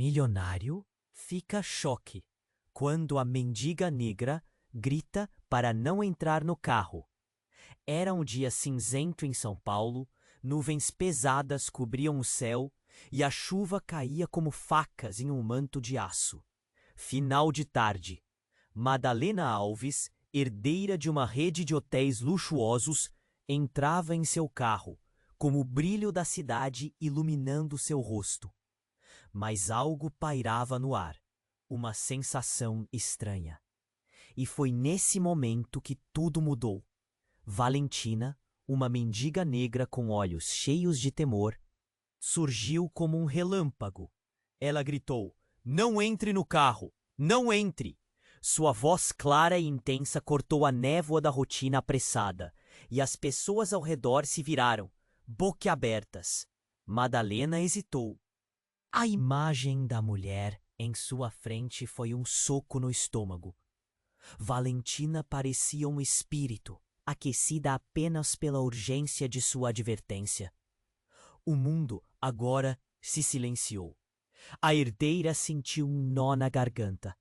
Milionário fica choque quando a mendiga negra grita para não entrar no carro. Era um dia cinzento em São Paulo, nuvens pesadas cobriam o céu e a chuva caía como facas em um manto de aço. Final de tarde. Madalena Alves, herdeira de uma rede de hotéis luxuosos, entrava em seu carro, com o brilho da cidade iluminando seu rosto. Mas algo pairava no ar, uma sensação estranha. E foi nesse momento que tudo mudou. Valentina, uma mendiga negra com olhos cheios de temor, surgiu como um relâmpago. Ela gritou: "Não entre no carro! Não entre!" Sua voz clara e intensa cortou a névoa da rotina apressada, e as pessoas ao redor se viraram, boquiabertas. Madalena hesitou. A imagem da mulher em sua frente foi um soco no estômago. Valentina parecia um espírito, aquecida apenas pela urgência de sua advertência. O mundo agora se silenciou. A herdeira sentiu um nó na garganta.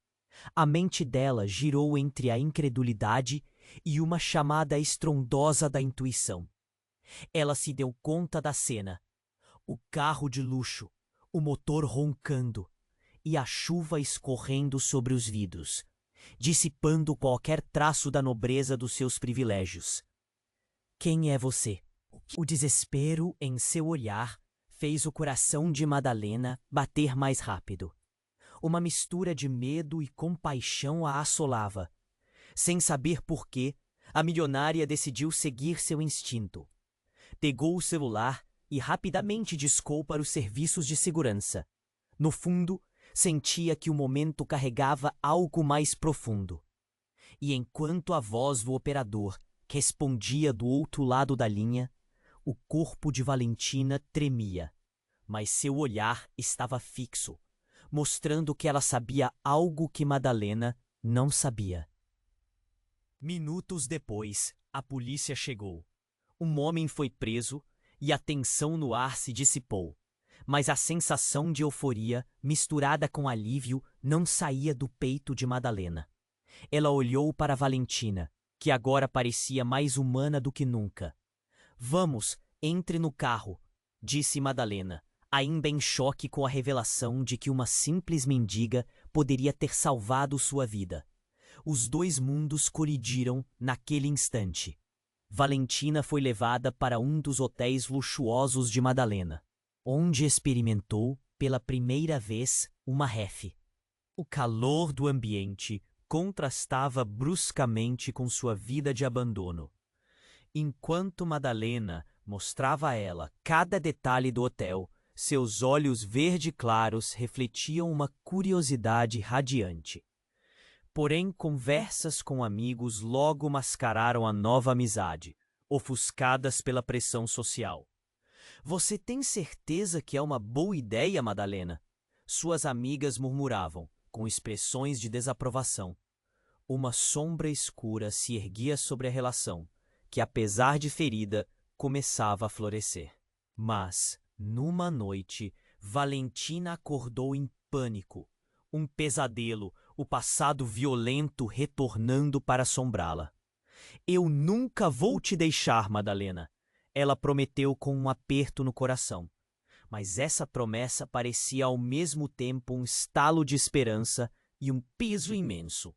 A mente dela girou entre a incredulidade e uma chamada estrondosa da intuição. Ela se deu conta da cena. O carro de luxo, o motor roncando e a chuva escorrendo sobre os vidros, dissipando qualquer traço da nobreza dos seus privilégios. Quem é você? O desespero em seu olhar fez o coração de Madalena bater mais rápido. Uma mistura de medo e compaixão a assolava. Sem saber por quê, a milionária decidiu seguir seu instinto. Pegou o celular e rapidamente discou para os serviços de segurança. No fundo, sentia que o momento carregava algo mais profundo. E enquanto a voz do operador respondia do outro lado da linha, o corpo de Valentina tremia, mas seu olhar estava fixo, mostrando que ela sabia algo que Madalena não sabia. Minutos depois, a polícia chegou. Um homem foi preso e a tensão no ar se dissipou, mas a sensação de euforia, misturada com alívio, não saía do peito de Madalena. Ela olhou para Valentina, que agora parecia mais humana do que nunca. "Vamos, entre no carro", disse Madalena, ainda em choque com a revelação de que uma simples mendiga poderia ter salvado sua vida. Os dois mundos colidiram naquele instante. Valentina foi levada para um dos hotéis luxuosos de Madalena, onde experimentou, pela primeira vez, uma ref. O calor do ambiente contrastava bruscamente com sua vida de abandono. Enquanto Madalena mostrava a ela cada detalhe do hotel, seus olhos verde claros refletiam uma curiosidade radiante. Porém, conversas com amigos logo mascararam a nova amizade, ofuscadas pela pressão social. "Você tem certeza que é uma boa ideia, Madalena?" Suas amigas murmuravam, com expressões de desaprovação. Uma sombra escura se erguia sobre a relação, que, apesar de ferida, começava a florescer. Mas, numa noite, Valentina acordou em pânico. Um pesadelo, o passado violento retornando para assombrá-la. "Eu nunca vou te deixar, Madalena", ela prometeu com um aperto no coração. Mas essa promessa parecia ao mesmo tempo um estalo de esperança e um peso imenso.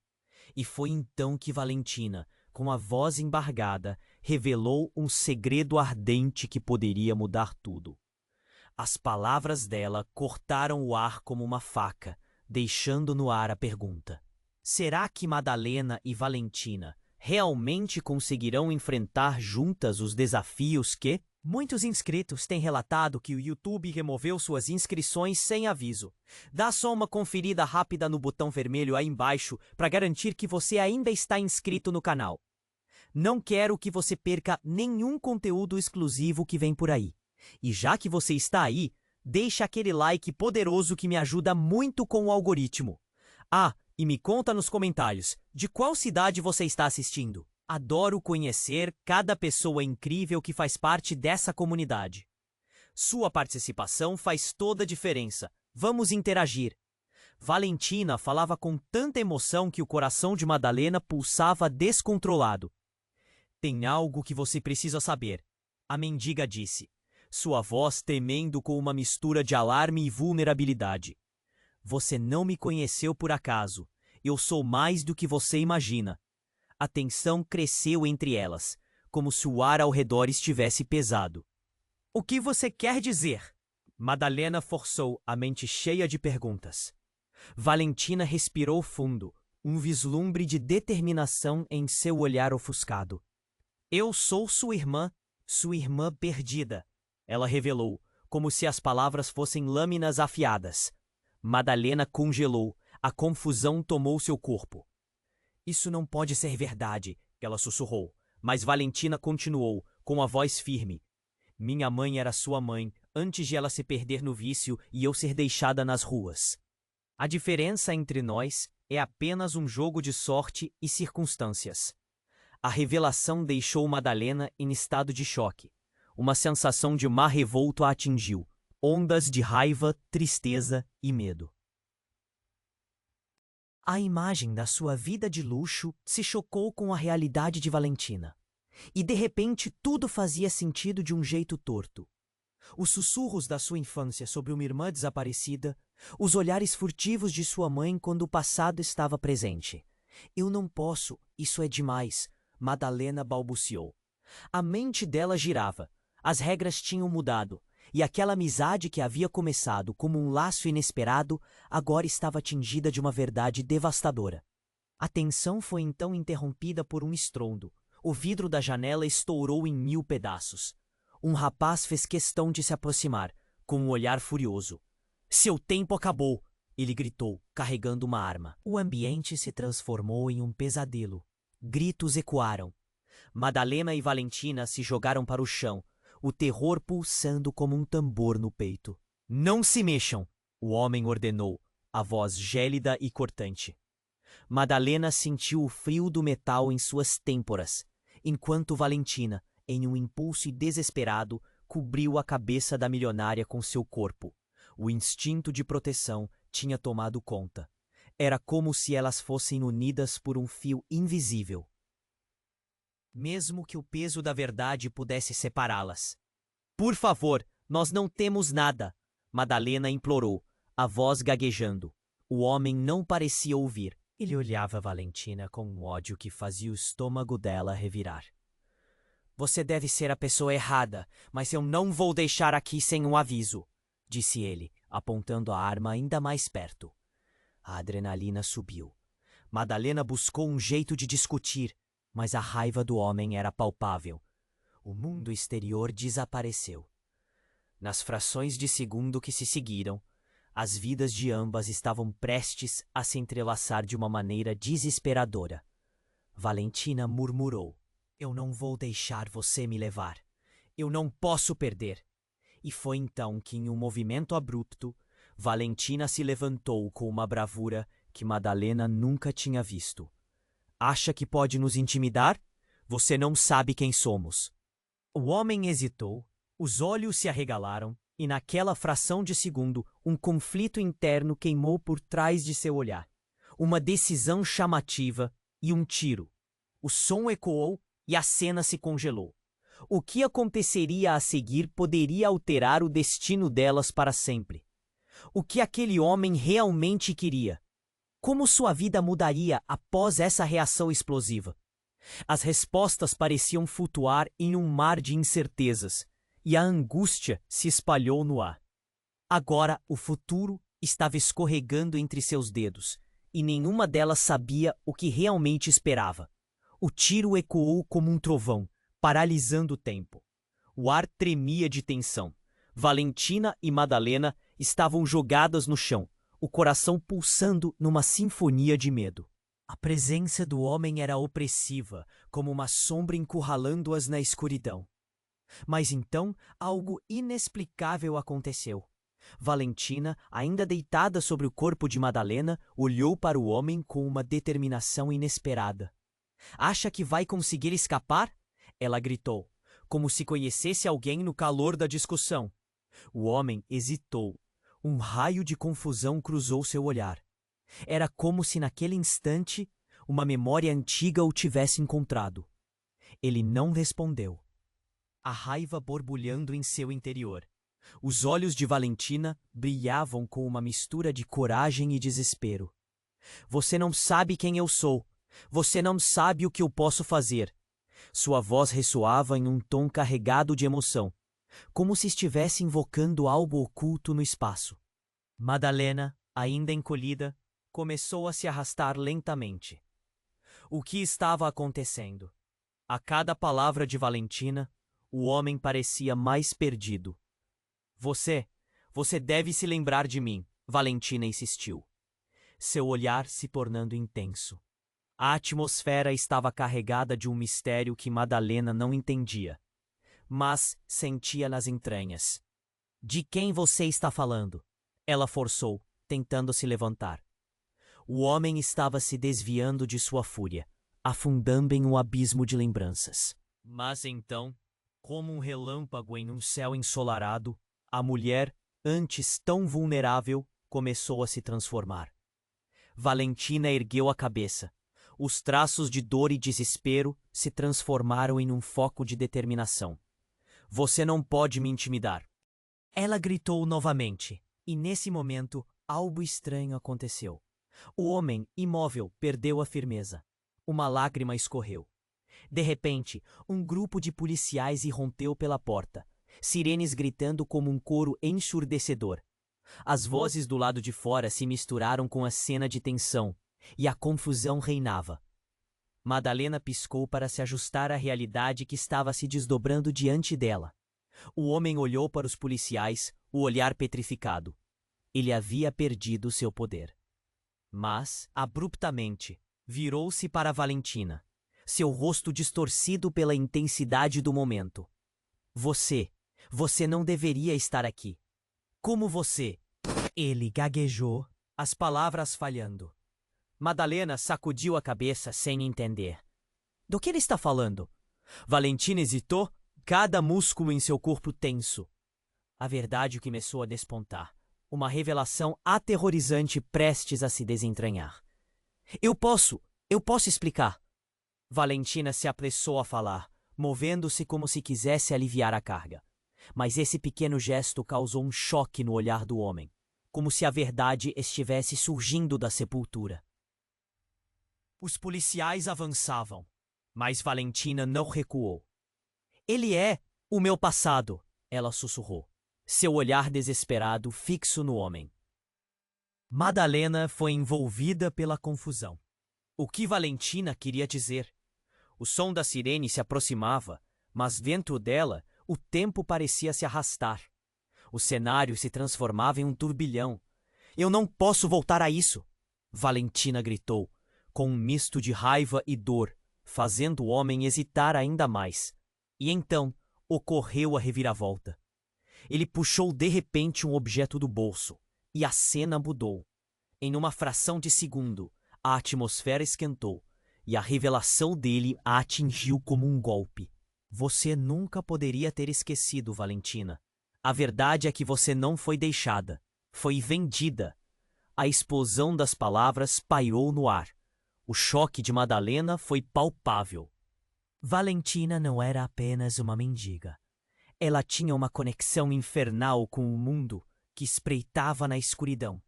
E foi então que Valentina, com a voz embargada, revelou um segredo ardente que poderia mudar tudo. As palavras dela cortaram o ar como uma faca, deixando no ar a pergunta: será que Madalena e Valentina realmente conseguirão enfrentar juntas os desafios que... Muitos inscritos têm relatado que o YouTube removeu suas inscrições sem aviso. Dá só uma conferida rápida no botão vermelho aí embaixo para garantir que você ainda está inscrito no canal. Não quero que você perca nenhum conteúdo exclusivo que vem por aí. E já que você está aí, deixa aquele like poderoso que me ajuda muito com o algoritmo. Ah, e me conta nos comentários, de qual cidade você está assistindo? Adoro conhecer cada pessoa incrível que faz parte dessa comunidade. Sua participação faz toda a diferença. Vamos interagir. Valentina falava com tanta emoção que o coração de Madalena pulsava descontrolado. Tem algo que você precisa saber, a mendiga disse, sua voz tremendo com uma mistura de alarme e vulnerabilidade. Você não me conheceu por acaso. Eu sou mais do que você imagina. A tensão cresceu entre elas, como se o ar ao redor estivesse pesado. O que você quer dizer? Madalena forçou, a mente cheia de perguntas. Valentina respirou fundo, um vislumbre de determinação em seu olhar ofuscado. Eu sou sua irmã perdida, ela revelou, como se as palavras fossem lâminas afiadas. Madalena congelou, a confusão tomou seu corpo. Isso não pode ser verdade, ela sussurrou, mas Valentina continuou, com a voz firme. Minha mãe era sua mãe, antes de ela se perder no vício e eu ser deixada nas ruas. A diferença entre nós é apenas um jogo de sorte e circunstâncias. A revelação deixou Madalena em estado de choque. Uma sensação de mar revolto a atingiu. Ondas de raiva, tristeza e medo. A imagem da sua vida de luxo se chocou com a realidade de Valentina. E de repente tudo fazia sentido de um jeito torto. Os sussurros da sua infância sobre uma irmã desaparecida, os olhares furtivos de sua mãe quando o passado estava presente. Eu não posso, isso é demais, Madalena balbuciou. A mente dela girava, as regras tinham mudado, e aquela amizade que havia começado como um laço inesperado agora estava atingida de uma verdade devastadora. A tensão foi então interrompida por um estrondo. O vidro da janela estourou em 1000 pedaços. Um rapaz fez questão de se aproximar, com um olhar furioso. Seu tempo acabou! Ele gritou, carregando uma arma. O ambiente se transformou em um pesadelo. Gritos ecoaram. Madalena e Valentina se jogaram para o chão, o terror pulsando como um tambor no peito. Não se mexam! O homem ordenou, a voz gélida e cortante. Madalena sentiu o frio do metal em suas têmporas, enquanto Valentina, em um impulso desesperado, cobriu a cabeça da milionária com seu corpo. O instinto de proteção tinha tomado conta. Era como se elas fossem unidas por um fio invisível. Mesmo que o peso da verdade pudesse separá-las. Por favor, nós não temos nada, Madalena implorou, a voz gaguejando. O homem não parecia ouvir. Ele olhava Valentina com um ódio que fazia o estômago dela revirar. Você deve ser a pessoa errada, mas eu não vou deixar aqui sem um aviso, disse ele, apontando a arma ainda mais perto. A adrenalina subiu. Madalena buscou um jeito de discutir, mas a raiva do homem era palpável. O mundo exterior desapareceu. Nas frações de segundo que se seguiram, as vidas de ambas estavam prestes a se entrelaçar de uma maneira desesperadora. Valentina murmurou. Eu não vou deixar você me levar. Eu não posso perder. E foi então que, em um movimento abrupto, Valentina se levantou com uma bravura que Madalena nunca tinha visto. Acha que pode nos intimidar? Você não sabe quem somos. O homem hesitou, os olhos se arregalaram, e naquela fração de segundo, um conflito interno queimou por trás de seu olhar. Uma decisão chamativa e um tiro. O som ecoou e a cena se congelou. O que aconteceria a seguir poderia alterar o destino delas para sempre. O que aquele homem realmente queria? Como sua vida mudaria após essa reação explosiva? As respostas pareciam flutuar em um mar de incertezas, e a angústia se espalhou no ar. Agora o futuro estava escorregando entre seus dedos, e nenhuma delas sabia o que realmente esperava. O tiro ecoou como um trovão, paralisando o tempo. O ar tremia de tensão. Valentina e Madalena estavam jogadas no chão, o coração pulsando numa sinfonia de medo. A presença do homem era opressiva, como uma sombra encurralando-as na escuridão. Mas então algo inexplicável aconteceu. Valentina, ainda deitada sobre o corpo de Madalena, olhou para o homem com uma determinação inesperada. Acha que vai conseguir escapar? Ela gritou, como se conhecesse alguém no calor da discussão. O homem hesitou. Um raio de confusão cruzou seu olhar. Era como se naquele instante uma memória antiga o tivesse encontrado. Ele não respondeu. A raiva borbulhando em seu interior. Os olhos de Valentina brilhavam com uma mistura de coragem e desespero. Você não sabe quem eu sou. Você não sabe o que eu posso fazer. Sua voz ressoava em um tom carregado de emoção, como se estivesse invocando algo oculto no espaço. Madalena, ainda encolhida, começou a se arrastar lentamente. O que estava acontecendo? A cada palavra de Valentina, o homem parecia mais perdido. Você deve se lembrar de mim, Valentina insistiu, seu olhar se tornando intenso. A atmosfera estava carregada de um mistério que Madalena não entendia, mas sentia nas entranhas. De quem você está falando? Ela forçou, tentando se levantar. O homem estava se desviando de sua fúria, afundando em um abismo de lembranças. Mas então, como um relâmpago em um céu ensolarado, a mulher, antes tão vulnerável, começou a se transformar. Valentina ergueu a cabeça. Os traços de dor e desespero se transformaram em um foco de determinação. Você não pode me intimidar. Ela gritou novamente, e nesse momento algo estranho aconteceu. O homem, imóvel, perdeu a firmeza. Uma lágrima escorreu. De repente, um grupo de policiais irrompeu pela porta, sirenes gritando como um coro ensurdecedor. As vozes do lado de fora se misturaram com a cena de tensão, e a confusão reinava. Madalena piscou para se ajustar à realidade que estava se desdobrando diante dela. O homem olhou para os policiais, o olhar petrificado. Ele havia perdido seu poder. Mas, abruptamente, virou-se para Valentina, seu rosto distorcido pela intensidade do momento. Você não deveria estar aqui. Como você? Ele gaguejou, as palavras falhando. Madalena sacudiu a cabeça sem entender. Do que ele está falando? Valentina hesitou, cada músculo em seu corpo tenso. A verdade começou a despontar. Uma revelação aterrorizante prestes a se desentranhar. Eu posso explicar. Valentina se apressou a falar, movendo-se como se quisesse aliviar a carga. Mas esse pequeno gesto causou um choque no olhar do homem, como se a verdade estivesse surgindo da sepultura. Os policiais avançavam, mas Valentina não recuou. Ele é o meu passado, ela sussurrou, seu olhar desesperado fixo no homem. Madalena foi envolvida pela confusão. O que Valentina queria dizer? O som da sirene se aproximava, mas dentro dela o tempo parecia se arrastar. O cenário se transformava em um turbilhão. Eu não posso voltar a isso! Valentina gritou, com um misto de raiva e dor, fazendo o homem hesitar ainda mais. E então ocorreu a reviravolta. Ele puxou de repente um objeto do bolso, e a cena mudou. Em uma fração de segundo, a atmosfera esquentou, e a revelação dele a atingiu como um golpe. Você nunca poderia ter esquecido, Valentina. A verdade é que você não foi deixada, foi vendida. A explosão das palavras pairou no ar. O choque de Madalena foi palpável. Valentina não era apenas uma mendiga. Ela tinha uma conexão infernal com o mundo que espreitava na escuridão,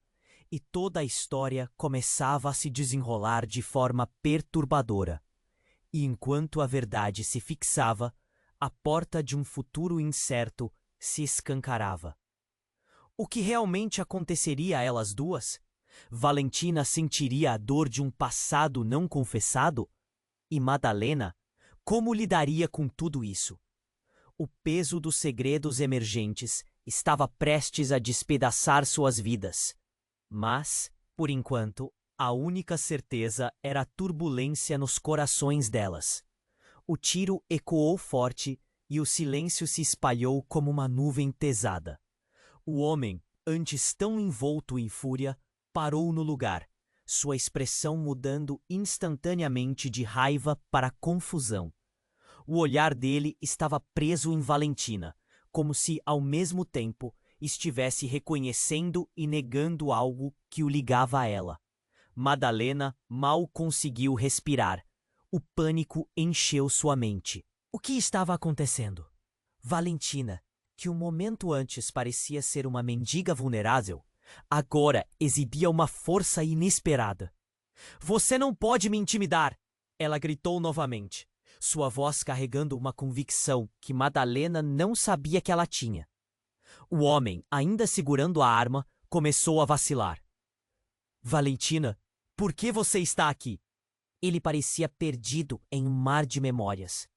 e toda a história começava a se desenrolar de forma perturbadora. E enquanto a verdade se fixava, a porta de um futuro incerto se escancarava. O que realmente aconteceria a elas duas? Valentina sentiria a dor de um passado não confessado? E Madalena, como lidaria com tudo isso? O peso dos segredos emergentes estava prestes a despedaçar suas vidas. Mas, por enquanto, a única certeza era a turbulência nos corações delas. O tiro ecoou forte e o silêncio se espalhou como uma nuvem pesada. O homem, antes tão envolto em fúria, parou no lugar, sua expressão mudando instantaneamente de raiva para confusão. O olhar dele estava preso em Valentina, como se, ao mesmo tempo, estivesse reconhecendo e negando algo que o ligava a ela. Madalena mal conseguiu respirar. O pânico encheu sua mente. O que estava acontecendo? Valentina, que um momento antes parecia ser uma mendiga vulnerável, agora exibia uma força inesperada. "Você não pode me intimidar!" Ela gritou novamente, sua voz carregando uma convicção que Madalena não sabia que ela tinha. O homem, ainda segurando a arma, começou a vacilar. "Valentina, por que você está aqui?" Ele parecia perdido em um mar de memórias.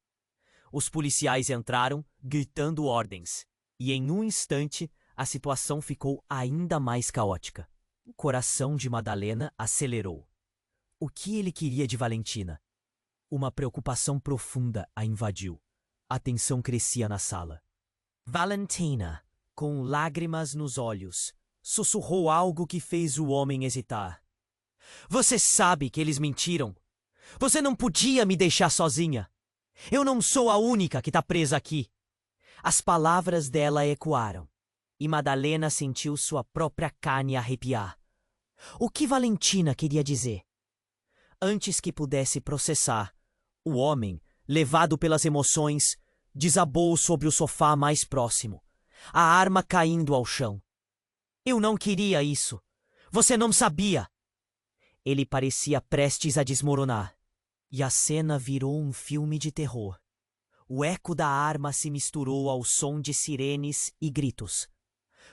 Os policiais entraram, gritando ordens, e em um instante a situação ficou ainda mais caótica. O coração de Madalena acelerou. O que ele queria de Valentina? Uma preocupação profunda a invadiu. A tensão crescia na sala. Valentina, com lágrimas nos olhos, sussurrou algo que fez o homem hesitar. "Você sabe que eles mentiram. Você não podia me deixar sozinha. Eu não sou a única que está presa aqui." As palavras dela ecoaram, e Madalena sentiu sua própria carne arrepiar. O que Valentina queria dizer? Antes que pudesse processar, o homem, levado pelas emoções, desabou sobre o sofá mais próximo, a arma caindo ao chão. "Eu não queria isso. Você não sabia." Ele parecia prestes a desmoronar, e a cena virou um filme de terror. O eco da arma se misturou ao som de sirenes e gritos.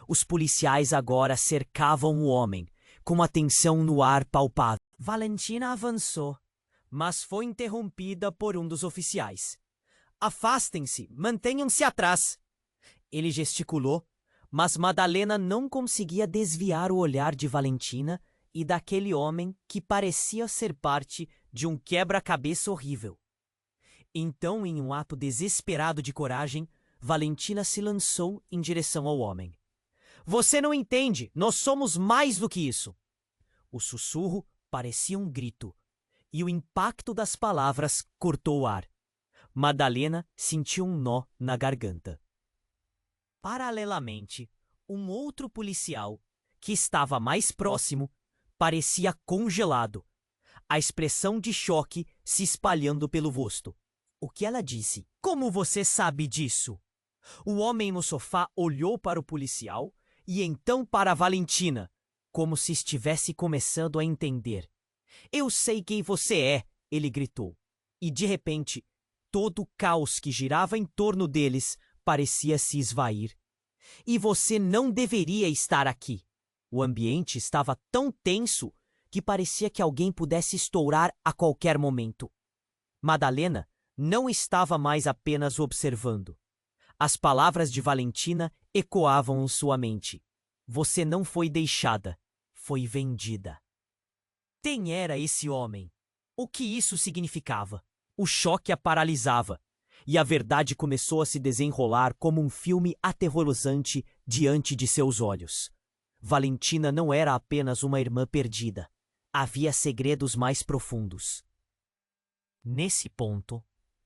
Os policiais agora cercavam o homem, com a tensão no ar palpável. Valentina avançou, mas foi interrompida por um dos oficiais. "Afastem-se, mantenham-se atrás." Ele gesticulou, mas Madalena não conseguia desviar o olhar de Valentina e daquele homem que parecia ser parte de um quebra-cabeça horrível. Então, em um ato desesperado de coragem, Valentina se lançou em direção ao homem. "Você não entende, nós somos mais do que isso." O sussurro parecia um grito, e o impacto das palavras cortou o ar. Madalena sentiu um nó na garganta. Paralelamente, um outro policial, que estava mais próximo, parecia congelado, a expressão de choque se espalhando pelo rosto. O que ela disse? "Como você sabe disso?" O homem no sofá olhou para o policial e então para Valentina, como se estivesse começando a entender. "Eu sei quem você é!" ele gritou. E de repente, todo o caos que girava em torno deles parecia se esvair. "E você não deveria estar aqui." O ambiente estava tão tenso que parecia que alguém pudesse estourar a qualquer momento. Madalena não estava mais apenas observando. As palavras de Valentina ecoavam em sua mente. "Você não foi deixada, foi vendida." Quem era esse homem? O que isso significava? O choque a paralisava, e a verdade começou a se desenrolar como um filme aterrorizante diante de seus olhos. Valentina não era apenas uma irmã perdida. Havia segredos mais profundos. Nesse ponto,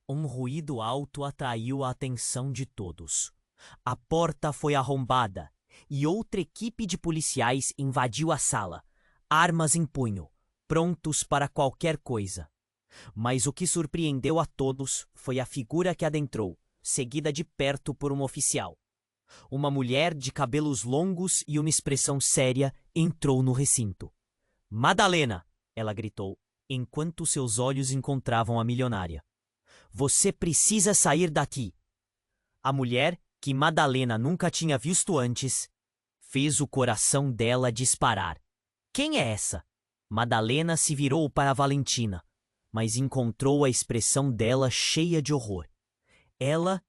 um ruído alto atraiu a atenção de todos. A porta foi arrombada e outra equipe de policiais invadiu a sala, armas em punho, prontos para qualquer coisa. Mas o que surpreendeu a todos foi a figura que adentrou, seguida de perto por um oficial. Uma mulher de cabelos longos e uma expressão séria entrou no recinto. "Madalena!" ela gritou, enquanto seus olhos encontravam a milionária. "Você precisa sair daqui." A mulher, que Madalena nunca tinha visto antes, fez o coração dela disparar. "Quem é essa?" Madalena se virou para Valentina, mas encontrou a expressão dela cheia de horror. Ela.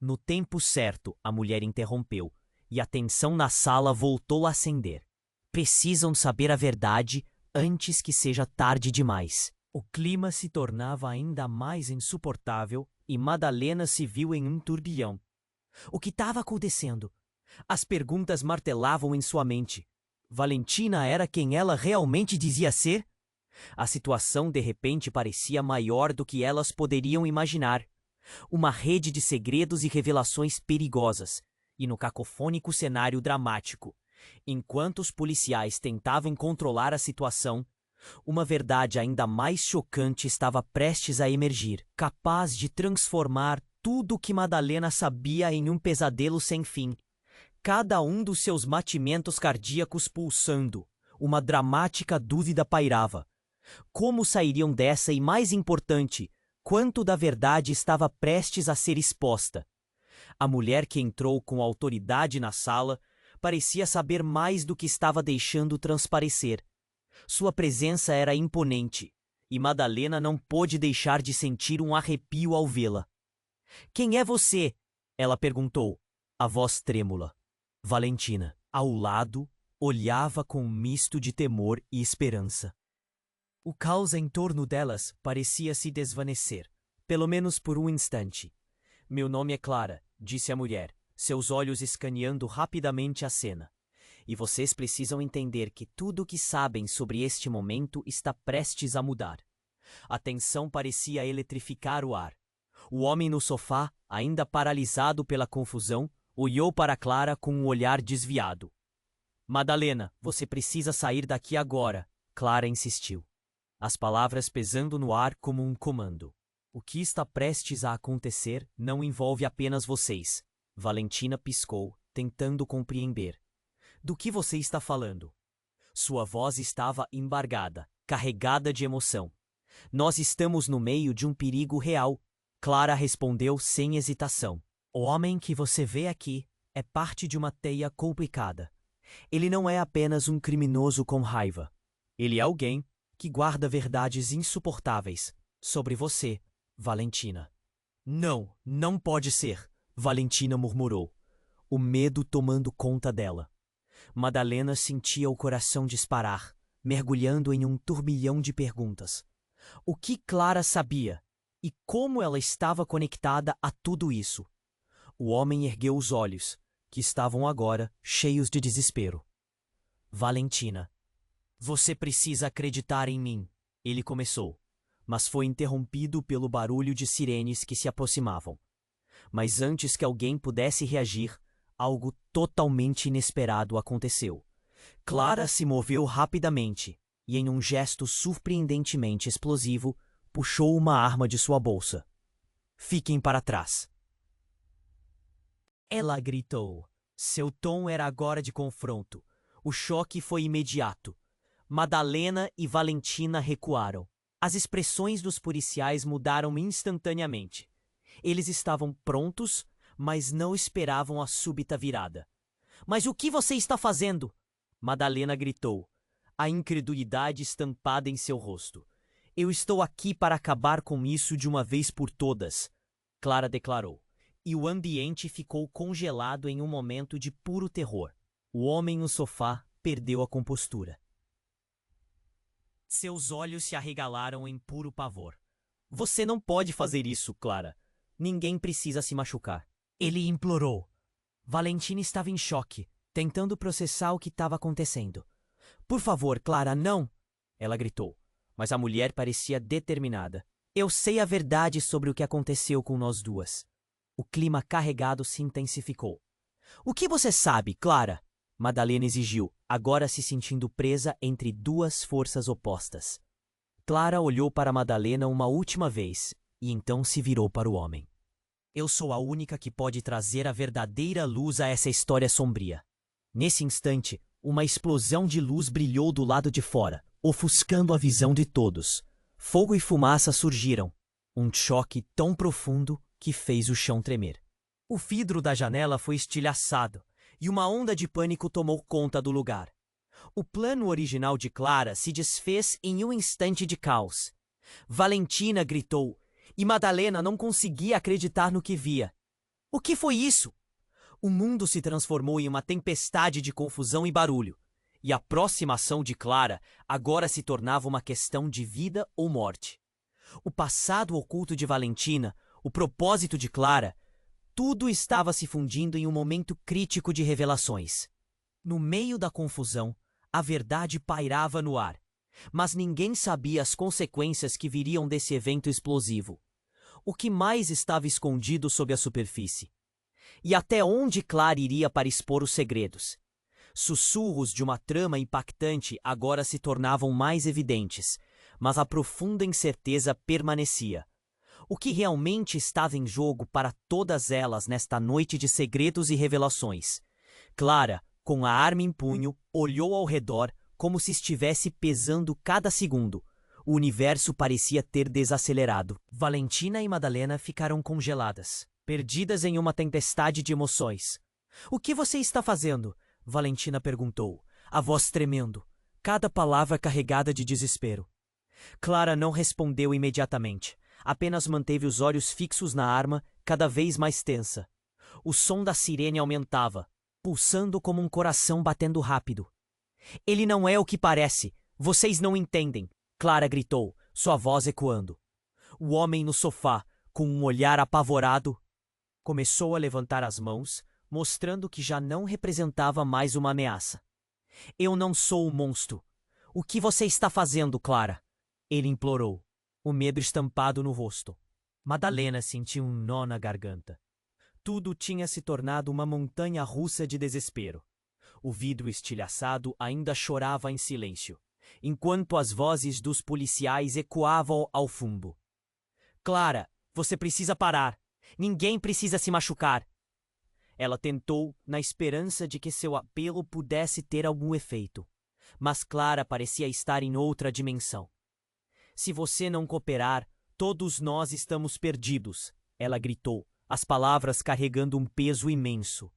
No tempo certo, a mulher interrompeu, e a tensão na sala voltou a acender. Precisam saber a verdade antes que seja tarde demais. O clima se tornava ainda mais insuportável e Madalena se viu em um turbilhão. O que estava acontecendo? As perguntas martelavam em sua mente. Valentina era quem ela realmente dizia ser? A situação de repente parecia maior do que elas poderiam imaginar. Uma rede de segredos e revelações perigosas, e no cacofônico cenário dramático. Enquanto os policiais tentavam controlar a situação, uma verdade ainda mais chocante estava prestes a emergir, capaz de transformar tudo o que Madalena sabia em um pesadelo sem fim. Cada um dos seus batimentos cardíacos pulsando, uma dramática dúvida pairava. Como sairiam dessa e, mais importante, quanto da verdade estava prestes a ser exposta? A mulher que entrou com autoridade na sala parecia saber mais do que estava deixando transparecer. Sua presença era imponente, e Madalena não pôde deixar de sentir um arrepio ao vê-la. "Quem é você?" ela perguntou, a voz trêmula. Valentina, ao lado, olhava com um misto de temor e esperança. O caos em torno delas parecia se desvanecer, pelo menos por um instante. "Meu nome é Clara", disse a mulher, seus olhos escaneando rapidamente a cena. "E vocês precisam entender que tudo o que sabem sobre este momento está prestes a mudar." A tensão parecia eletrificar o ar. O homem no sofá, ainda paralisado pela confusão, olhou para Clara com um olhar desviado. "Madalena, você precisa sair daqui agora", Clara insistiu, as palavras pesando no ar como um comando. "O que está prestes a acontecer não envolve apenas vocês." Valentina piscou, tentando compreender. "Do que você está falando?" Sua voz estava embargada, carregada de emoção. "Nós estamos no meio de um perigo real", Clara respondeu sem hesitação. "O homem que você vê aqui é parte de uma teia complicada. Ele não é apenas um criminoso com raiva. Ele é alguém que guarda verdades insuportáveis sobre você, Valentina." "Não, não pode ser", Valentina murmurou, o medo tomando conta dela. Madalena sentia o coração disparar, mergulhando em um turbilhão de perguntas. O que Clara sabia? E como ela estava conectada a tudo isso? O homem ergueu os olhos, que estavam agora cheios de desespero. "Valentina, você precisa acreditar em mim", ele começou, mas foi interrompido pelo barulho de sirenes que se aproximavam. Mas antes que alguém pudesse reagir, algo totalmente inesperado aconteceu. Clara se moveu rapidamente e, em um gesto surpreendentemente explosivo, puxou uma arma de sua bolsa. "Fiquem para trás!" ela gritou. Seu tom era agora de confronto. O choque foi imediato. Madalena e Valentina recuaram. As expressões dos policiais mudaram instantaneamente. Eles estavam prontos, mas não esperavam a súbita virada. "Mas o que você está fazendo?" Madalena gritou, a incredulidade estampada em seu rosto. "Eu estou aqui para acabar com isso de uma vez por todas", Clara declarou. E o ambiente ficou congelado em um momento de puro terror. O homem no sofá perdeu a compostura. Seus olhos se arregalaram em puro pavor. "Você não pode fazer isso, Clara. Ninguém precisa se machucar", ele implorou. Valentina estava em choque, tentando processar o que estava acontecendo. "Por favor, Clara, não!" ela gritou, mas a mulher parecia determinada. "Eu sei a verdade sobre o que aconteceu com nós duas." O clima carregado se intensificou. "O que você sabe, Clara?" Madalena exigiu, agora se sentindo presa entre duas forças opostas. Clara olhou para Madalena uma última vez e então se virou para o homem. "Eu sou a única que pode trazer a verdadeira luz a essa história sombria." Nesse instante, uma explosão de luz brilhou do lado de fora, ofuscando a visão de todos. Fogo e fumaça surgiram. Um choque tão profundo que fez o chão tremer. O vidro da janela foi estilhaçado e uma onda de pânico tomou conta do lugar. O plano original de Clara se desfez em um instante de caos. Valentina gritou e Madalena não conseguia acreditar no que via. O que foi isso? O mundo se transformou em uma tempestade de confusão e barulho, e a próxima ação de Clara agora se tornava uma questão de vida ou morte. O passado oculto de Valentina, o propósito de Clara, tudo estava se fundindo em um momento crítico de revelações. No meio da confusão, a verdade pairava no ar, mas ninguém sabia as consequências que viriam desse evento explosivo. O que mais estava escondido sob a superfície? E até onde Clara iria para expor os segredos? Sussurros de uma trama impactante agora se tornavam mais evidentes, mas a profunda incerteza permanecia. O que realmente estava em jogo para todas elas nesta noite de segredos e revelações? Clara, com a arma em punho, olhou ao redor como se estivesse pesando cada segundo. O universo parecia ter desacelerado. Valentina e Madalena ficaram congeladas, perdidas em uma tempestade de emoções. "O que você está fazendo?" Valentina perguntou, a voz tremendo, cada palavra carregada de desespero. Clara não respondeu imediatamente, apenas manteve os olhos fixos na arma, cada vez mais tensa. O som da sirene aumentava, pulsando como um coração batendo rápido. "Ele não é o que parece. Vocês não entendem", Clara gritou, sua voz ecoando. O homem no sofá, com um olhar apavorado, começou a levantar as mãos, mostrando que já não representava mais uma ameaça. "Eu não sou o monstro. O que você está fazendo, Clara?" Ele implorou, o medo estampado no rosto. Madalena sentiu um nó na garganta. Tudo tinha se tornado uma montanha russa de desespero. O vidro estilhaçado ainda chorava em silêncio, enquanto as vozes dos policiais ecoavam ao fundo. "Clara, você precisa parar. Ninguém precisa se machucar." Ela tentou, na esperança de que seu apelo pudesse ter algum efeito. Mas Clara parecia estar em outra dimensão. "Se você não cooperar, todos nós estamos perdidos", ela gritou, as palavras carregando um peso imenso.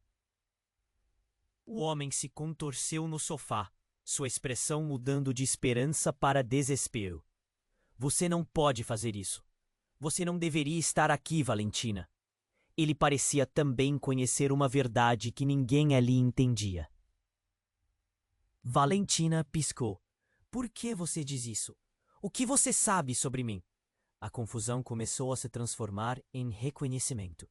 O homem se contorceu no sofá, sua expressão mudando de esperança para desespero. "Você não pode fazer isso. Você não deveria estar aqui, Valentina." Ele parecia também conhecer uma verdade que ninguém ali entendia. Valentina piscou. "Por que você diz isso? O que você sabe sobre mim?" A confusão começou a se transformar em reconhecimento.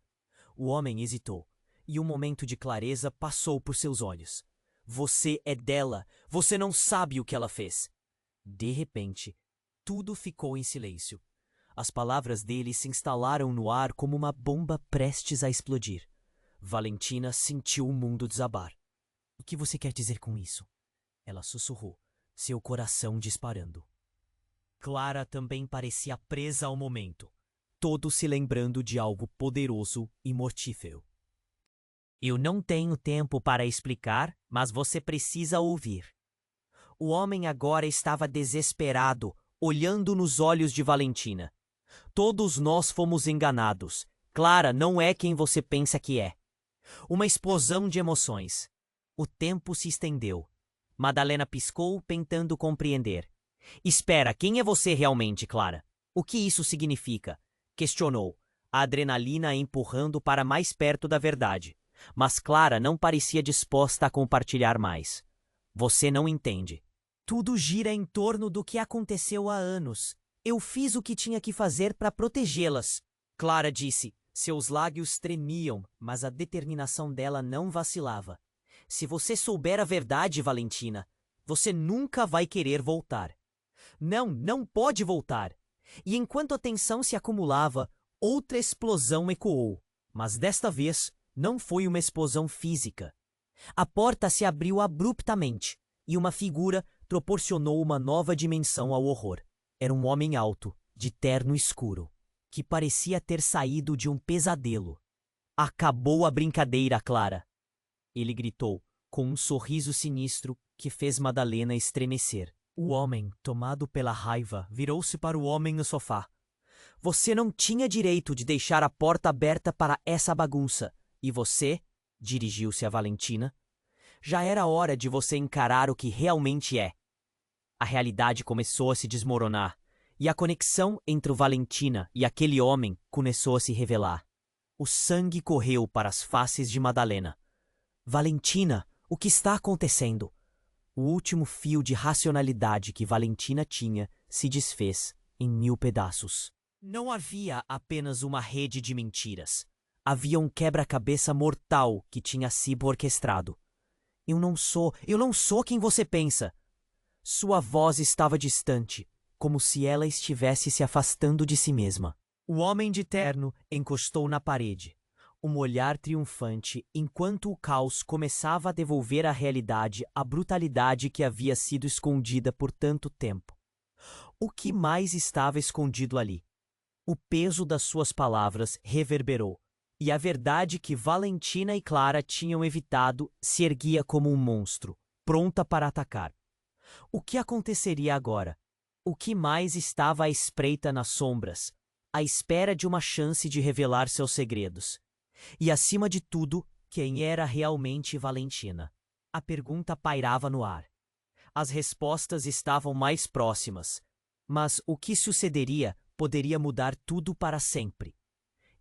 O homem hesitou, e um momento de clareza passou por seus olhos. "Você é dela. Você não sabe o que ela fez." De repente, tudo ficou em silêncio. As palavras dele se instalaram no ar como uma bomba prestes a explodir. Valentina sentiu o mundo desabar. "O que você quer dizer com isso?" Ela sussurrou, seu coração disparando. Clara também parecia presa ao momento, todo se lembrando de algo poderoso e mortífero. "Eu não tenho tempo para explicar, mas você precisa ouvir." O homem agora estava desesperado, olhando nos olhos de Valentina. "Todos nós fomos enganados. Clara não é quem você pensa que é." Uma explosão de emoções. O tempo se estendeu. Madalena piscou, tentando compreender. "Espera, quem é você realmente, Clara? O que isso significa?" questionou, a adrenalina a empurrando para mais perto da verdade. Mas Clara não parecia disposta a compartilhar mais. "Você não entende. Tudo gira em torno do que aconteceu há anos. Eu fiz o que tinha que fazer para protegê-las", Clara disse. Seus lábios tremiam, mas a determinação dela não vacilava. "Se você souber a verdade, Valentina, você nunca vai querer voltar." Não pode voltar." E enquanto a tensão se acumulava, outra explosão ecoou. Mas desta vez, não foi uma explosão física. A porta se abriu abruptamente, e uma figura proporcionou uma nova dimensão ao horror. Era um homem alto, de terno escuro, que parecia ter saído de um pesadelo. "Acabou a brincadeira, Clara!" Ele gritou, com um sorriso sinistro que fez Madalena estremecer. O homem, tomado pela raiva, virou-se para o homem no sofá. "Você não tinha direito de deixar a porta aberta para essa bagunça. E você?" dirigiu-se a Valentina. "Já era hora de você encarar o que realmente é." A realidade começou a se desmoronar, e a conexão entre o Valentina e aquele homem começou a se revelar. O sangue correu para as faces de Madalena. "Valentina, o que está acontecendo?" O último fio de racionalidade que Valentina tinha se desfez em 1000 pedaços. Não havia apenas uma rede de mentiras. Havia um quebra-cabeça mortal que tinha sido orquestrado. Eu não sou quem você pensa." Sua voz estava distante, como se ela estivesse se afastando de si mesma. O homem de terno encostou na parede, um olhar triunfante, enquanto o caos começava a devolver à realidade a brutalidade que havia sido escondida por tanto tempo. O que mais estava escondido ali? O peso das suas palavras reverberou, e a verdade que Valentina e Clara tinham evitado se erguia como um monstro, pronta para atacar. O que aconteceria agora? O que mais estava à espreita nas sombras, à espera de uma chance de revelar seus segredos? E, acima de tudo, quem era realmente Valentina? A pergunta pairava no ar. As respostas estavam mais próximas, mas o que sucederia poderia mudar tudo para sempre.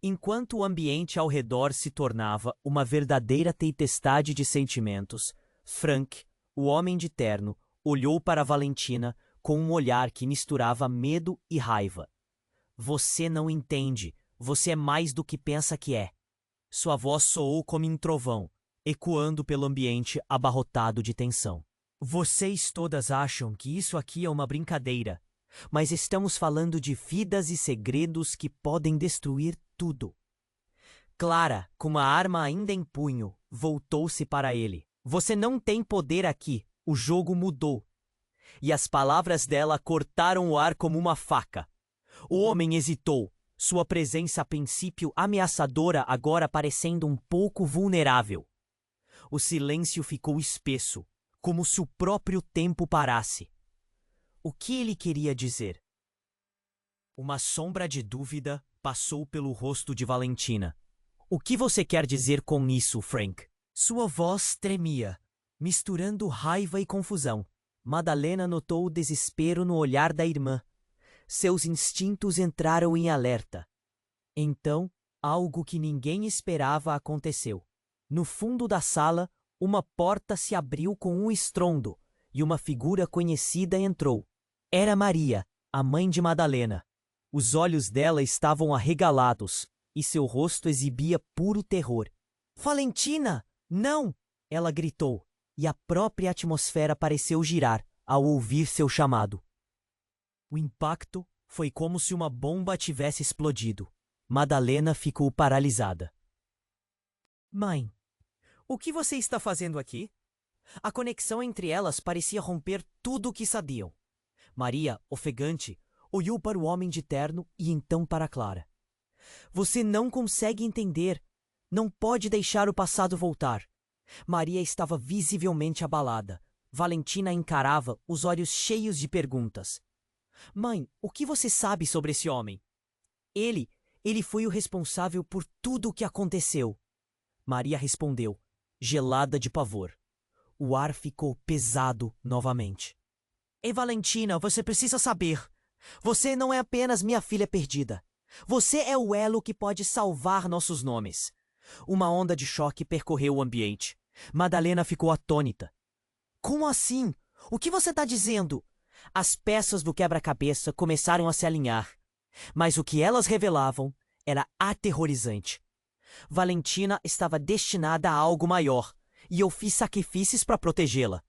Enquanto o ambiente ao redor se tornava uma verdadeira tempestade de sentimentos, Frank, o homem de terno, olhou para Valentina com um olhar que misturava medo e raiva. Você não entende. Você é mais do que pensa que é. Sua voz soou como um trovão, ecoando pelo ambiente abarrotado de tensão. Vocês todas acham que isso aqui é uma brincadeira, mas estamos falando de vidas e segredos que podem destruir tudo. Clara, com a arma ainda em punho, voltou-se para ele. Você não tem poder aqui. O jogo mudou. E as palavras dela cortaram o ar como uma faca. O homem hesitou, sua presença a princípio ameaçadora agora parecendo um pouco vulnerável. O silêncio ficou espesso, como se o próprio tempo parasse. O que ele queria dizer? Uma sombra de dúvida passou pelo rosto de Valentina. O que você quer dizer com isso, Frank? Sua voz tremia, misturando raiva e confusão. Madalena notou o desespero no olhar da irmã. Seus instintos entraram em alerta. Então, algo que ninguém esperava aconteceu. No fundo da sala, uma porta se abriu com um estrondo e uma figura conhecida entrou. Era Maria, a mãe de Madalena. Os olhos dela estavam arregalados e seu rosto exibia puro terror. Valentina, não! Ela gritou, e a própria atmosfera pareceu girar ao ouvir seu chamado. O impacto foi como se uma bomba tivesse explodido. Madalena ficou paralisada. Mãe, o que você está fazendo aqui? A conexão entre elas parecia romper tudo o que sabiam. Maria, ofegante, olhou para o homem de terno e então para Clara. Você não consegue entender. Não pode deixar o passado voltar. Maria estava visivelmente abalada. Valentina a encarava, os olhos cheios de perguntas. Mãe, o que você sabe sobre esse homem? Ele foi o responsável por tudo o que aconteceu. Maria respondeu, gelada de pavor. O ar ficou pesado novamente. Ei, Valentina, você precisa saber. Você não é apenas minha filha perdida. Você é o elo que pode salvar nossos nomes. Uma onda de choque percorreu o ambiente. Madalena ficou atônita. Como assim? O que você está dizendo? As peças do quebra-cabeça começaram a se alinhar. Mas o que elas revelavam era aterrorizante. Valentina estava destinada a algo maior, e eu fiz sacrifícios para protegê-la.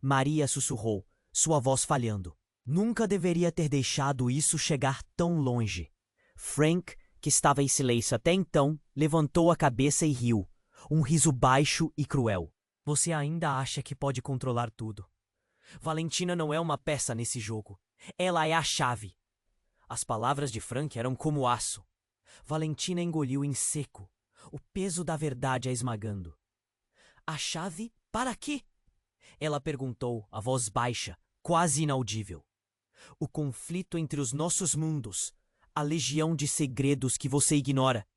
Maria sussurrou, sua voz falhando. Nunca deveria ter deixado isso chegar tão longe. Frank, que estava em silêncio até então, levantou a cabeça e riu. Um riso baixo e cruel. Você ainda acha que pode controlar tudo. Valentina não é uma peça nesse jogo. Ela é a chave. As palavras de Frank eram como aço. Valentina engoliu em seco, o peso da verdade a esmagando. A chave para quê? Ela perguntou, a voz baixa, quase inaudível. O conflito entre os nossos mundos, a legião de segredos que você ignora.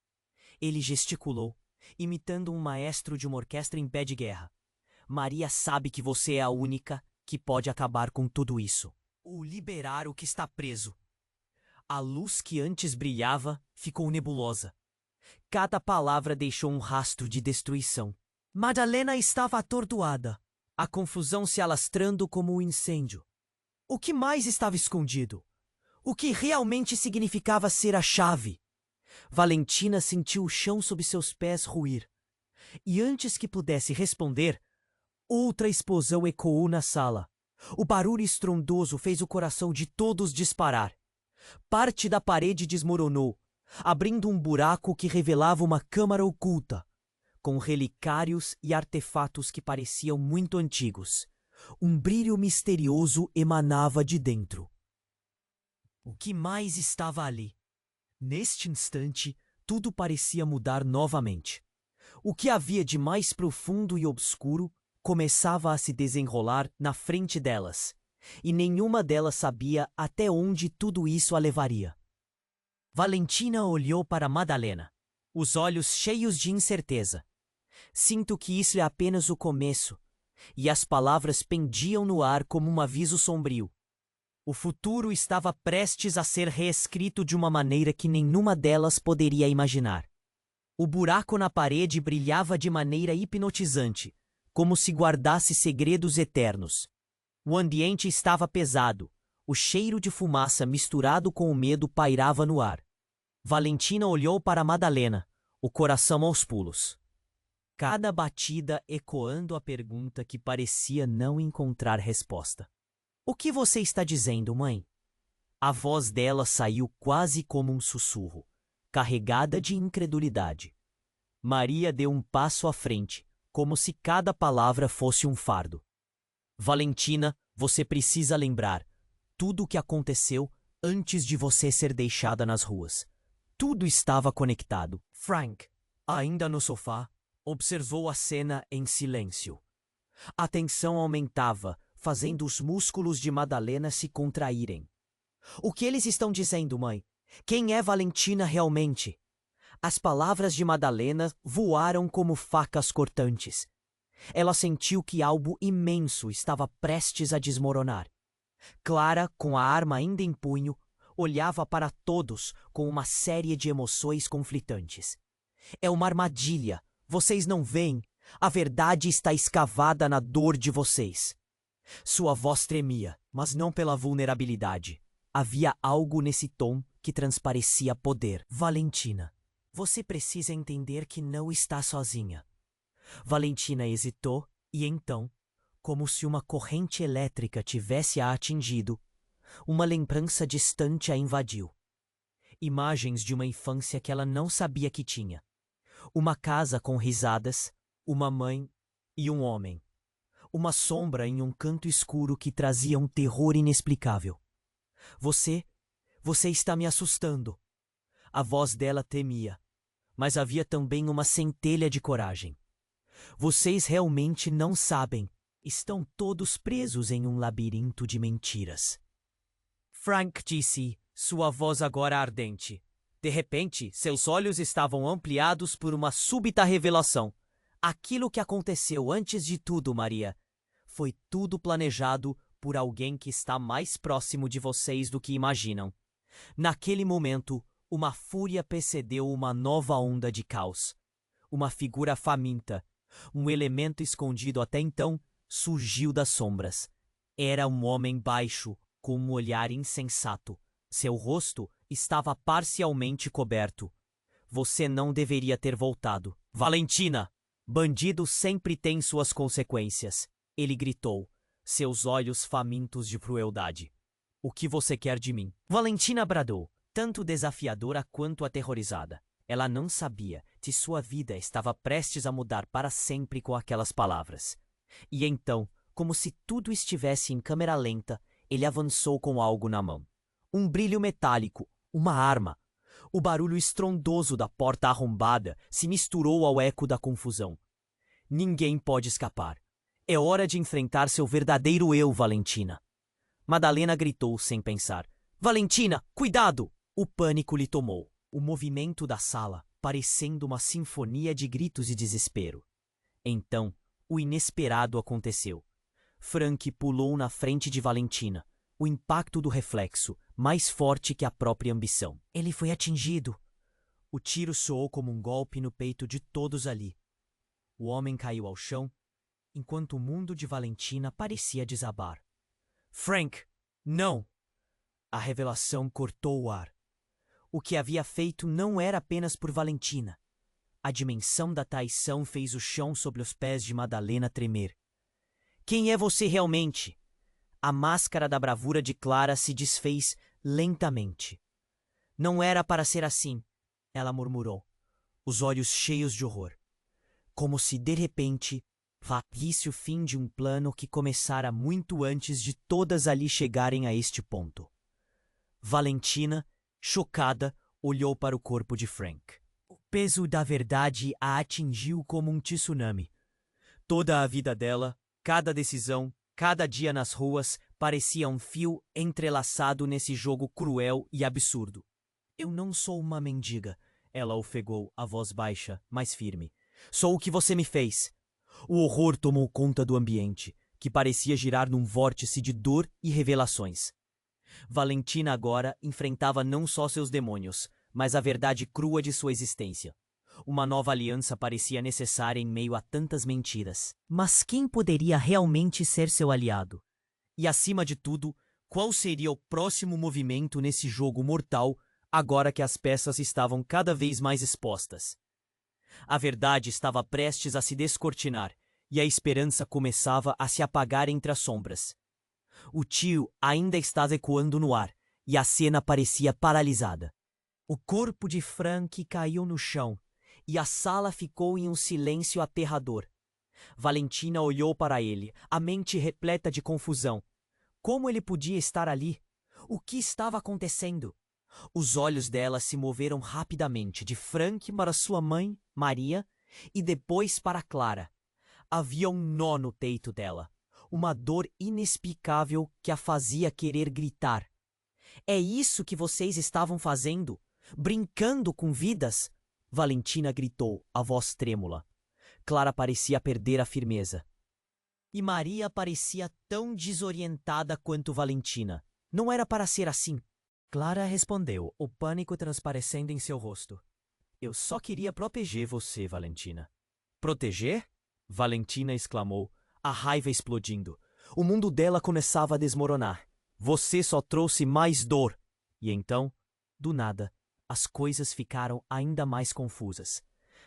Ele gesticulou, imitando um maestro de uma orquestra em pé de guerra. Maria sabe que você é a única que pode acabar com tudo isso. Ou liberar o que está preso. A luz que antes brilhava ficou nebulosa. Cada palavra deixou um rastro de destruição. Madalena estava atordoada, a confusão se alastrando como um incêndio. O que mais estava escondido? O que realmente significava ser a chave? Valentina sentiu o chão sob seus pés ruir. E antes que pudesse responder, outra explosão ecoou na sala. O barulho estrondoso fez o coração de todos disparar. Parte da parede desmoronou. abrindo um buraco que revelava uma câmara oculta, com relicários e artefatos que pareciam muito antigos. Um brilho misterioso emanava de dentro. O que mais estava ali? Neste instante, tudo parecia mudar novamente. O que havia de mais profundo e obscuro começava a se desenrolar na frente delas, e nenhuma delas sabia até onde tudo isso a levaria. Valentina olhou para Madalena, os olhos cheios de incerteza. Sinto que isso é apenas o começo, e as palavras pendiam no ar como um aviso sombrio. O futuro estava prestes a ser reescrito de uma maneira que nenhuma delas poderia imaginar. O buraco na parede brilhava de maneira hipnotizante, como se guardasse segredos eternos. O ambiente estava pesado. O cheiro de fumaça misturado com o medo pairava no ar. Valentina olhou para Madalena, o coração aos pulos. Cada batida ecoando a pergunta que parecia não encontrar resposta. "O que você está dizendo, mãe?" A voz dela saiu quase como um sussurro, carregada de incredulidade. Maria deu um passo à frente, como se cada palavra fosse um fardo. "Valentina, você precisa lembrar tudo o que aconteceu antes de você ser deixada nas ruas. Tudo estava conectado." Frank, ainda no sofá, observou a cena em silêncio. A tensão aumentava, fazendo os músculos de Madalena se contraírem. "O que eles estão dizendo, mãe? Quem é Valentina realmente?" As palavras de Madalena voaram como facas cortantes. Ela sentiu que algo imenso estava prestes a desmoronar. Clara, com a arma ainda em punho, olhava para todos com uma série de emoções conflitantes. "É uma armadilha. Vocês não veem. A verdade está escavada na dor de vocês." Sua voz tremia, mas não pela vulnerabilidade. Havia algo nesse tom que transparecia poder. "Valentina, você precisa entender que não está sozinha." Valentina hesitou e então, como se uma corrente elétrica tivesse a atingido, uma lembrança distante a invadiu. Imagens de uma infância que ela não sabia que tinha. Uma casa com risadas, uma mãe e um homem. Uma sombra em um canto escuro que trazia um terror inexplicável. Você está me assustando." A voz dela temia, mas havia também uma centelha de coragem. "Vocês realmente não sabem. Estão todos presos em um labirinto de mentiras." Frank disse, sua voz agora ardente. De repente, seus olhos estavam ampliados por uma súbita revelação. "Aquilo que aconteceu antes de tudo, Maria, foi tudo planejado por alguém que está mais próximo de vocês do que imaginam." Naquele momento, uma fúria precedeu uma nova onda de caos. Uma figura faminta, um elemento escondido até então, surgiu das sombras. Era um homem baixo, com um olhar insensato. Seu rosto estava parcialmente coberto. "Você não deveria ter voltado." "Valentina! Bandido sempre tem suas consequências." Ele gritou, seus olhos famintos de crueldade. "O que você quer de mim?" Valentina bradou, tanto desafiadora quanto aterrorizada. Ela não sabia se sua vida estava prestes a mudar para sempre com aquelas palavras. E então, como se tudo estivesse em câmera lenta, ele avançou com algo na mão. Um brilho metálico, uma arma. O barulho estrondoso da porta arrombada se misturou ao eco da confusão. "Ninguém pode escapar. É hora de enfrentar seu verdadeiro eu, Valentina." Madalena gritou sem pensar. "Valentina, cuidado!" O pânico lhe tomou. O movimento da sala, parecendo uma sinfonia de gritos e desespero. Então, o inesperado aconteceu. Frank pulou na frente de Valentina. O impacto do reflexo, mais forte que a própria ambição. Ele foi atingido. O tiro soou como um golpe no peito de todos ali. O homem caiu ao chão, enquanto o mundo de Valentina parecia desabar. "Frank, não!" A revelação cortou o ar. O que havia feito não era apenas por Valentina. A dimensão da traição fez o chão sob os pés de Madalena tremer. "Quem é você realmente?" A máscara da bravura de Clara se desfez lentamente. "Não era para ser assim. ela murmurou, os olhos cheios de horror. Como se, de repente, visse o fim de um plano que começara muito antes de todas ali chegarem a este ponto. Valentina, chocada, olhou para o corpo de Frank. O peso da verdade a atingiu como um tsunami. Toda a vida dela, cada decisão, cada dia nas ruas, parecia um fio entrelaçado nesse jogo cruel e absurdo. Eu não sou uma mendiga, ela ofegou, a voz baixa, mas firme. Sou o que você me fez. O horror tomou conta do ambiente, que parecia girar num vórtice de dor e revelações. Valentina agora enfrentava não só seus demônios, mas a verdade crua de sua existência. Uma nova aliança parecia necessária em meio a tantas mentiras. Mas quem poderia realmente ser seu aliado? E, acima de tudo, qual seria o próximo movimento nesse jogo mortal, agora que as peças estavam cada vez mais expostas? A verdade estava prestes a se descortinar, e a esperança começava a se apagar entre as sombras. O tio ainda estava ecoando no ar, e a cena parecia paralisada. O corpo de Frank caiu no chão, e a sala ficou em um silêncio aterrador. Valentina olhou para ele, a mente repleta de confusão. Como ele podia estar ali? O que estava acontecendo? Os olhos dela se moveram rapidamente, de Frank para sua mãe, Maria, e depois para Clara. Havia um nó no peito dela, uma dor inexplicável que a fazia querer gritar. É isso que vocês estavam fazendo? Brincando com vidas? Valentina gritou, a voz trêmula. Clara parecia perder a firmeza. E Maria parecia tão desorientada quanto Valentina. Não era para ser assim. Clara respondeu, o pânico transparecendo em seu rosto. Eu só queria proteger você, Valentina. Proteger? Valentina exclamou, a raiva explodindo. O mundo dela começava a desmoronar. Você só trouxe mais dor. E então, do nada, as coisas ficaram ainda mais confusas.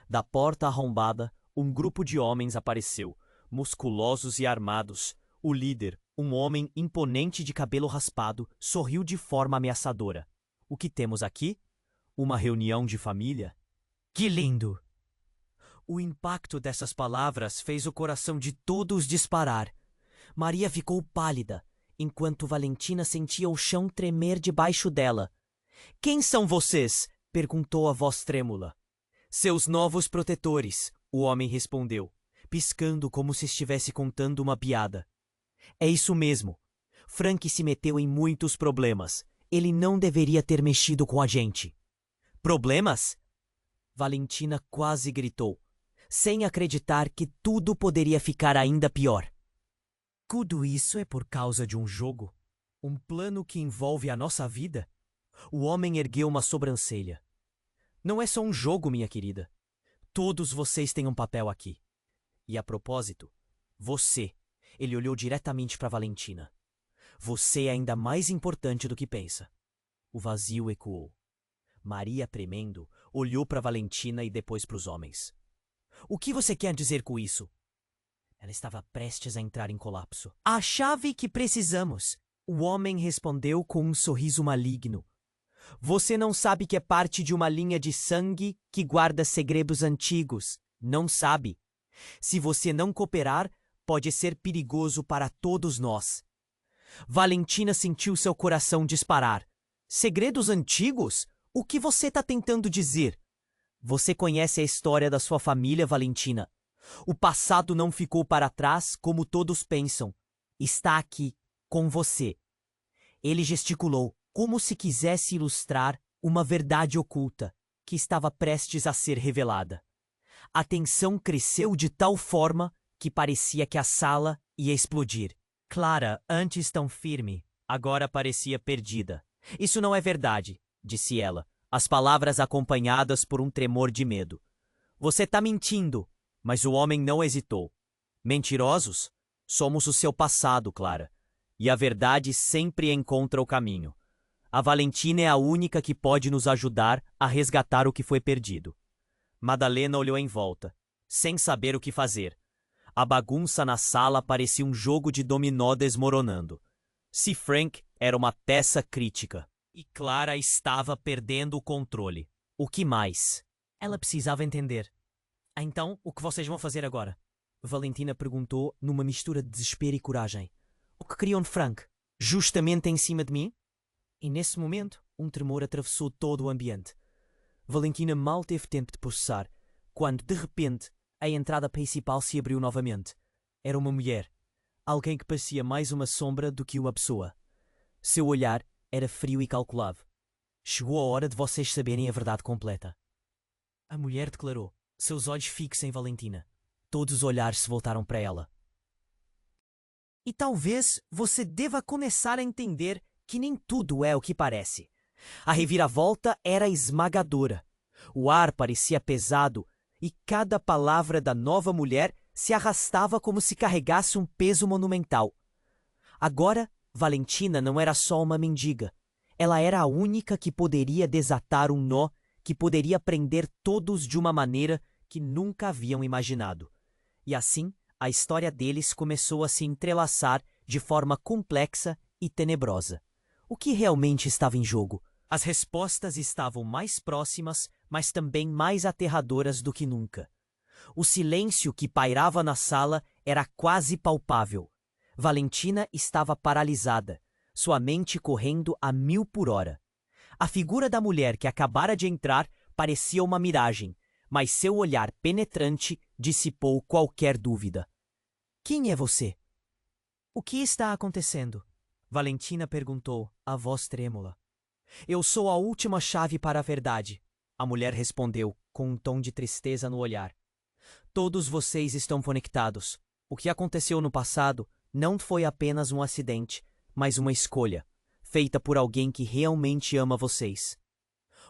Da porta arrombada, um grupo de homens apareceu, musculosos e armados. O líder, um homem imponente de cabelo raspado, sorriu de forma ameaçadora. O que temos aqui? Uma reunião de família? Que lindo! O impacto dessas palavras fez o coração de todos disparar. Maria ficou pálida, enquanto Valentina sentia o chão tremer debaixo dela. Quem são vocês? Perguntou a voz trêmula. Seus novos protetores, o homem respondeu, piscando como se estivesse contando uma piada. É isso mesmo. Frank se meteu em muitos problemas. Ele não deveria ter mexido com a gente. Problemas? Valentina quase gritou, sem acreditar que tudo poderia ficar ainda pior. Tudo isso é por causa de um jogo? Um plano que envolve a nossa vida? O homem ergueu uma sobrancelha. Não é só um jogo, minha querida. Todos vocês têm um papel aqui. E a propósito, você. Ele olhou diretamente para Valentina. Você é ainda mais importante do que pensa. O vazio ecoou. Maria, tremendo, olhou para Valentina e depois para os homens. O que você quer dizer com isso? Ela estava prestes a entrar em colapso. A chave que precisamos. O homem respondeu com um sorriso maligno. Você não sabe que é parte de uma linha de sangue que guarda segredos antigos. Não sabe. Se você não cooperar, pode ser perigoso para todos nós. Valentina sentiu seu coração disparar. Segredos antigos? O que você está tentando dizer? Você conhece a história da sua família, Valentina. O passado não ficou para trás como todos pensam. Está aqui, com você. Ele gesticulou, como se quisesse ilustrar uma verdade oculta que estava prestes a ser revelada. A tensão cresceu de tal forma que parecia que a sala ia explodir. Clara, antes tão firme, agora parecia perdida. Isso não é verdade, disse ela, as palavras acompanhadas por um tremor de medo. Você está mentindo. Mas o homem não hesitou. Mentirosos? Somos o seu passado, Clara. E a verdade sempre encontra o caminho. A Valentina é a única que pode nos ajudar a resgatar o que foi perdido. Madalena olhou em volta, sem saber o que fazer. A bagunça na sala parecia um jogo de dominó desmoronando. Se Frank era uma peça crítica, e Clara estava perdendo o controle. O que mais? Ela precisava entender. Então, o que vocês vão fazer agora? Valentina perguntou numa mistura de desespero e coragem. O que queriam de Frank? Justamente em cima de mim? E nesse momento, um tremor atravessou todo o ambiente. Valentina mal teve tempo de processar, quando, de repente, a entrada principal se abriu novamente. Era uma mulher. Alguém que parecia mais uma sombra do que uma pessoa. Seu olhar era frio e calculado. Chegou a hora de vocês saberem a verdade completa. A mulher declarou, seus olhos fixos em Valentina. Todos os olhares se voltaram para ela. E talvez você deva começar a entender que nem tudo é o que parece. A reviravolta era esmagadora. O ar parecia pesado e cada palavra da nova mulher se arrastava como se carregasse um peso monumental. Agora, Valentina não era só uma mendiga. Ela era a única que poderia desatar um nó que poderia prender todos de uma maneira que nunca haviam imaginado. E assim, a história deles começou a se entrelaçar de forma complexa e tenebrosa. O que realmente estava em jogo? As respostas estavam mais próximas, mas também mais aterradoras do que nunca. O silêncio que pairava na sala era quase palpável. Valentina estava paralisada, sua mente correndo a 1000 por hora. A figura da mulher que acabara de entrar parecia uma miragem, mas seu olhar penetrante dissipou qualquer dúvida. Quem é você? O que está acontecendo? Valentina perguntou, a voz trêmula. Eu sou a última chave para a verdade, a mulher respondeu, com um tom de tristeza no olhar. Todos vocês estão conectados. O que aconteceu no passado não foi apenas um acidente, mas uma escolha, feita por alguém que realmente ama vocês.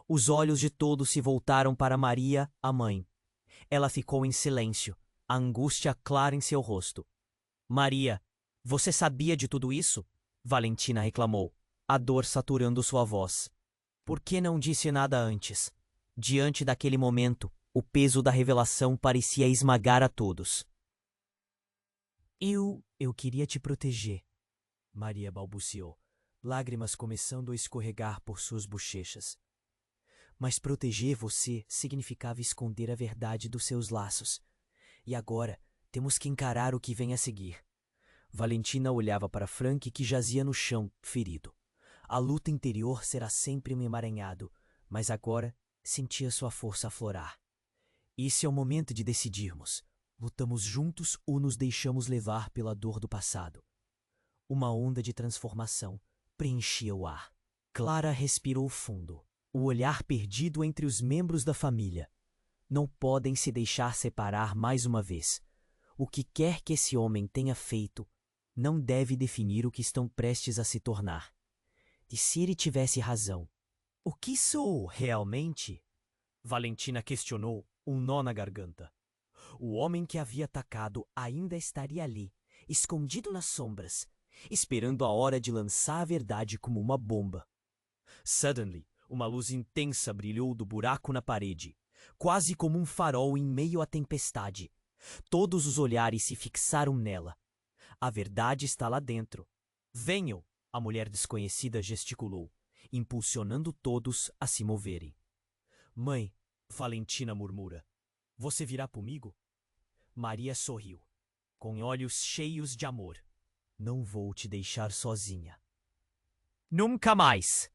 Os olhos de todos se voltaram para Maria, a mãe. Ela ficou em silêncio, a angústia clara em seu rosto. Maria, você sabia de tudo isso? Valentina reclamou, a dor saturando sua voz. Por que não disse nada antes? Diante daquele momento, o peso da revelação parecia esmagar a todos. Eu queria te proteger, Maria balbuciou, lágrimas começando a escorregar por suas bochechas. Mas proteger você significava esconder a verdade dos seus laços. E agora, temos que encarar o que vem a seguir. Valentina olhava para Frank, que jazia no chão, ferido. A luta interior será sempre um emaranhado, mas agora sentia sua força aflorar. Esse é o momento de decidirmos. Lutamos juntos ou nos deixamos levar pela dor do passado. Uma onda de transformação preenchia o ar. Clara respirou fundo, o olhar perdido entre os membros da família. Não podem se deixar separar mais uma vez. O que quer que esse homem tenha feito não deve definir o que estão prestes a se tornar. E se ele tivesse razão, o que sou realmente? Valentina questionou, um nó na garganta. O homem que havia atacado ainda estaria ali, escondido nas sombras, esperando a hora de lançar a verdade como uma bomba. Suddenly, uma luz intensa brilhou do buraco na parede, quase como um farol em meio à tempestade. Todos os olhares se fixaram nela. A verdade está lá dentro. Venham, a mulher desconhecida gesticulou, impulsionando todos a se moverem. Mãe, Valentina murmura, você virá comigo? Maria sorriu, com olhos cheios de amor. Não vou te deixar sozinha. Nunca mais!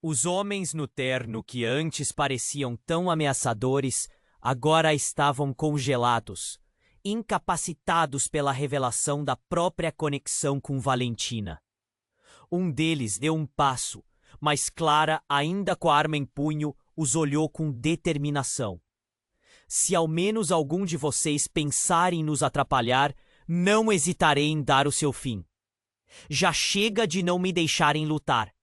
Os homens no terno que antes pareciam tão ameaçadores, agora estavam congelados, incapacitados pela revelação da própria conexão com Valentina. Um deles deu um passo, mas Clara, ainda com a arma em punho, os olhou com determinação. Se ao menos algum de vocês pensar em nos atrapalhar, não hesitarei em dar o seu fim. Já chega de não me deixarem lutar.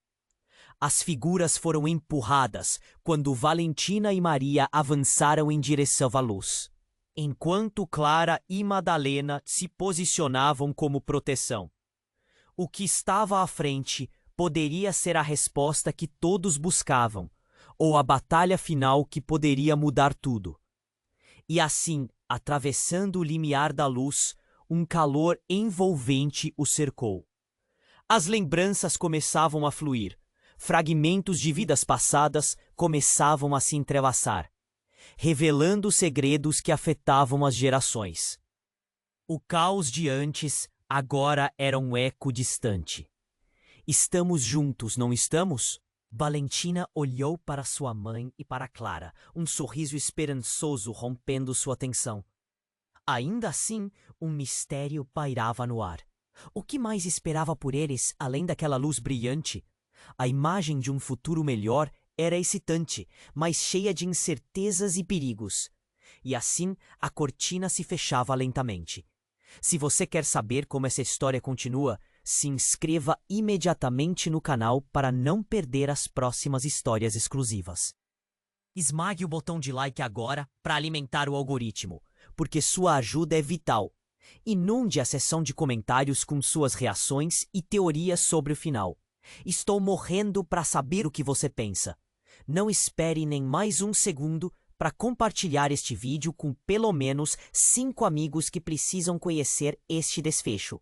As figuras foram empurradas quando Valentina e Maria avançaram em direção à luz, enquanto Clara e Madalena se posicionavam como proteção. O que estava à frente poderia ser a resposta que todos buscavam, ou a batalha final que poderia mudar tudo. E assim, atravessando o limiar da luz, um calor envolvente o cercou. As lembranças começavam a fluir. fragmentos de vidas passadas começavam a se entrelaçar, revelando segredos que afetavam as gerações. O caos de antes agora era um eco distante. Estamos juntos, não estamos? Valentina olhou para sua mãe e para Clara, um sorriso esperançoso rompendo sua tensão. Ainda assim, um mistério pairava no ar. O que mais esperava por eles, além daquela luz brilhante? A imagem de um futuro melhor era excitante, mas cheia de incertezas e perigos. E assim, a cortina se fechava lentamente. Se você quer saber como essa história continua, se inscreva imediatamente no canal para não perder as próximas histórias exclusivas. Esmague o botão de like agora para alimentar o algoritmo, porque sua ajuda é vital. Inunde a seção de comentários com suas reações e teorias sobre o final. Estou morrendo para saber o que você pensa. Não espere nem mais um segundo para compartilhar este vídeo com pelo menos 5 amigos que precisam conhecer este desfecho.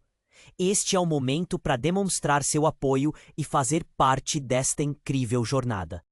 Este é o momento para demonstrar seu apoio e fazer parte desta incrível jornada.